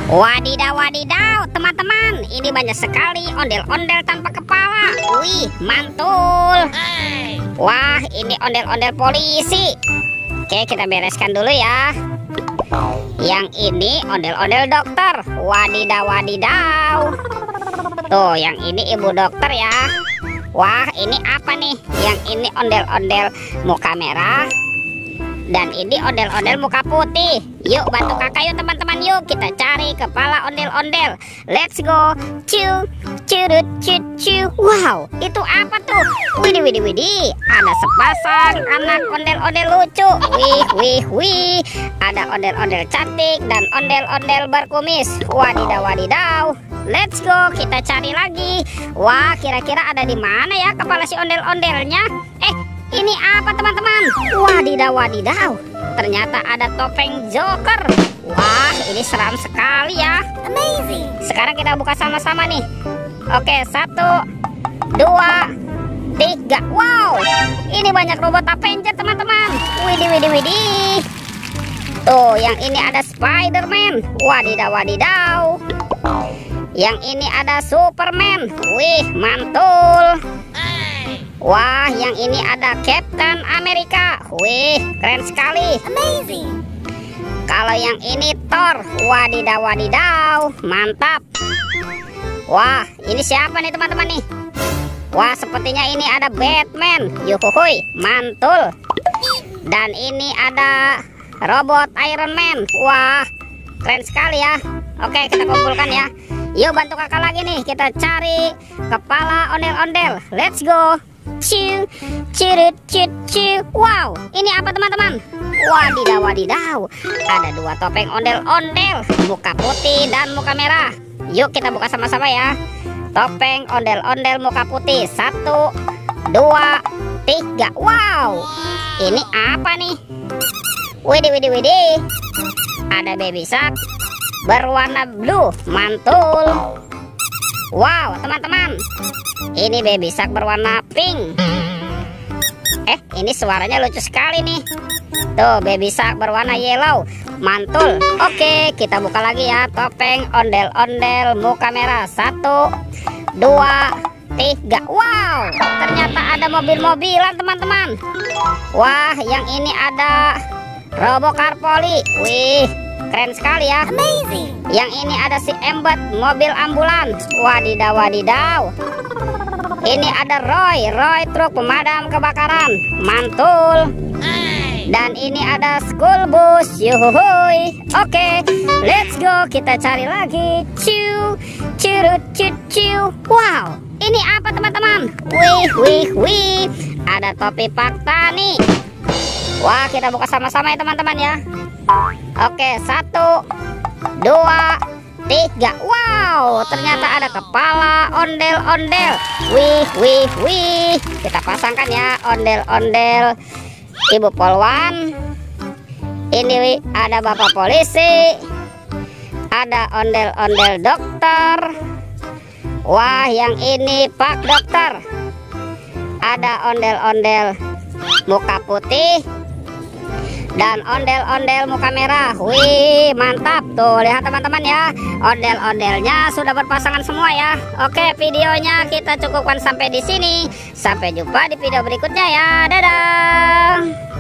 Wadidaw, wadidaw, teman-teman, ini banyak sekali ondel-ondel tanpa kepala. Wih, mantul. Wah, ini ondel-ondel polisi. Oke, kita bereskan dulu ya. Yang ini ondel-ondel dokter. Wadidaw, wadidaw. Tuh, yang ini ibu dokter ya. Wah, ini apa nih? Yang ini ondel-ondel muka merah. Dan ini ondel-ondel muka putih. Yuk bantu kakak yuk teman-teman, yuk kita cari kepala ondel-ondel. Let's go. Cu, curut, cu. Wow, itu apa tuh? Widih, widih, widih. Ada sepasang anak ondel-ondel lucu. Wih. Ada ondel-ondel cantik dan ondel-ondel berkumis. Wadidaw, wadidaw. Let's go, kita cari lagi. Wah, kira-kira ada di mana ya kepala si ondel-ondelnya? Ini apa teman-teman? Wadidaw, wadidaw. Ternyata ada topeng Joker. Wah, ini seram sekali ya. Amazing. Sekarang kita buka sama-sama nih. Oke, 1, 2, 3. Wow, ini banyak robot Avenger teman-teman. Widih. Tuh, yang ini ada Spider-Man. Wadidaw, wadidaw. Yang ini ada Superman. Wih, mantul. Wah, yang ini ada Captain America. Wih, keren sekali. Amazing. Kalau yang ini Thor. Wadidaw, wadidaw. Mantap. Wah, ini siapa nih teman-teman nih? Wah, sepertinya ini ada Batman. Yuhuhuy, mantul. Dan ini ada robot Iron Man. Wah, keren sekali ya. Oke, kita kumpulkan ya. Yuk bantu kakak lagi nih. Kita cari kepala ondel-ondel. Let's go. Cu. Wow, ini apa teman-teman? Wadidaw, wadidaw. Ada 2 topeng ondel-ondel, muka putih dan muka merah. Yuk kita buka sama-sama ya. Topeng ondel-ondel muka putih. 1, 2, 3. Wow, ini apa nih? Widih. Ada baby shark berwarna blue. Mantul. Wow, teman-teman, ini baby shark berwarna pink. Ini suaranya lucu sekali nih. Tuh, baby shark berwarna yellow. Mantul. Oke, kita buka lagi ya. Topeng ondel-ondel muka merah. 1, 2, 3. Wow, ternyata ada mobil-mobilan teman-teman. Wah, yang ini ada Robocar Poli. Wih, keren sekali ya. Amazing. Yang ini ada si Embed, mobil ambulans. Wadidaw, wadidaw. Ini ada Roy truk pemadam kebakaran. Mantul. Dan ini ada school bus. Yuhuhuy. Oke, let's go. Kita cari lagi. Cu. Wow, ini apa teman-teman? Wih. Ada topi Pak Tani. Wah, kita buka sama-sama ya teman-teman ya. Oke, 1, 2, 3. Wow, ternyata ada kepala ondel-ondel. Wih. Kita pasangkan ya ondel-ondel Ibu Polwan. Ini ada Bapak Polisi. Ada ondel-ondel dokter. Wah, yang ini Pak Dokter. Ada ondel-ondel muka putih dan ondel-ondel muka merah. Wih, mantap. Tuh, lihat teman-teman ya. Ondel-ondelnya sudah berpasangan semua ya. Oke, videonya kita cukupkan sampai di sini. Sampai jumpa di video berikutnya ya. Dadah.